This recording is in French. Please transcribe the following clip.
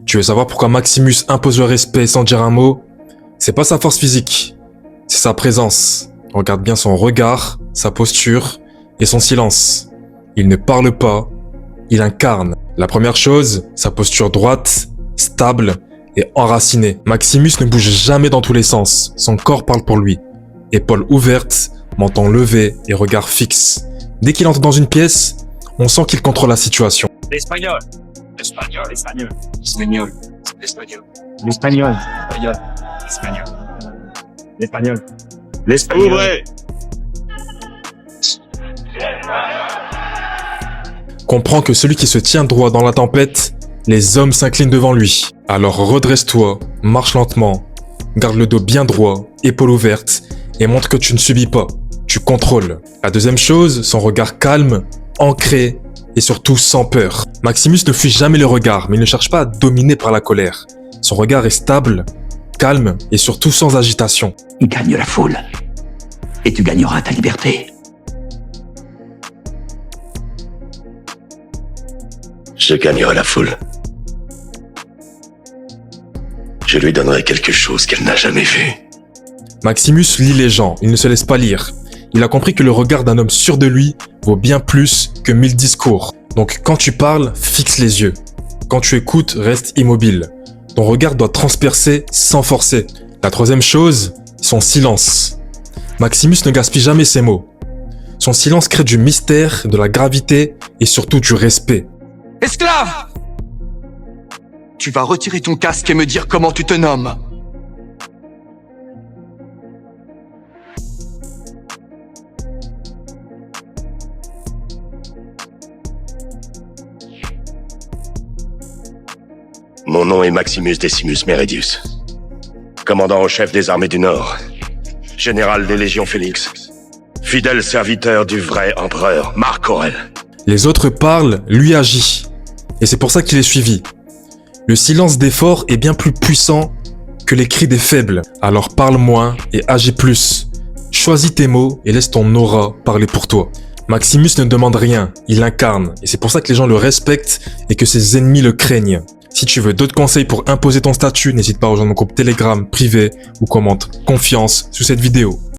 Tu veux savoir pourquoi Maximus impose le respect sans dire un mot? C'est pas sa force physique, c'est sa présence. Regarde bien son regard, sa posture et son silence. Il ne parle pas, il incarne. La première chose, sa posture droite, stable et enracinée. Maximus ne bouge jamais dans tous les sens, son corps parle pour lui. Épaules ouvertes, menton levé et regard fixe. Dès qu'il entre dans une pièce, on sent qu'il contrôle la situation. L'espagnol. L'espagnol. L'espagnol. L'espagnol. L'espagnol. L'espagnol. L'espagnol. L'espagnol. L'espagnol. Ouvrez. Comprends que celui qui se tient droit dans la tempête, les hommes s'inclinent devant lui. Alors redresse-toi, marche lentement, garde le dos bien droit, épaules ouvertes, et montre que tu ne subis pas, tu contrôles. La deuxième chose, son regard calme, ancré, et surtout sans peur. Maximus ne fuit jamais le regard, mais il ne cherche pas à dominer par la colère. Son regard est stable, calme, et surtout sans agitation. Gagne la foule, et tu gagneras ta liberté. Je gagnerai la foule. Je lui donnerai quelque chose qu'elle n'a jamais vu. Maximus lit les gens, il ne se laisse pas lire. Il a compris que le regard d'un homme sûr de lui vaut bien plus que 1000 discours. Donc quand tu parles, fixe les yeux. Quand tu écoutes, reste immobile. Ton regard doit transpercer sans forcer. La troisième chose, son silence. Maximus ne gaspille jamais ses mots. Son silence crée du mystère, de la gravité et surtout du respect. Esclave! Tu vas retirer ton casque et me dire comment tu te nommes. Mon nom est Maximus Decimus Meridius, commandant en chef des armées du Nord, général des légions Félix, fidèle serviteur du vrai empereur Marc Aurèle. Les autres parlent, lui agit. Et c'est pour ça qu'il est suivi. Le silence des forts est bien plus puissant que les cris des faibles. Alors parle moins et agis plus. Choisis tes mots et laisse ton aura parler pour toi. Maximus ne demande rien, il incarne. Et c'est pour ça que les gens le respectent et que ses ennemis le craignent. Si tu veux d'autres conseils pour imposer ton statut, n'hésite pas à rejoindre mon groupe Telegram privé ou commente confiance sous cette vidéo.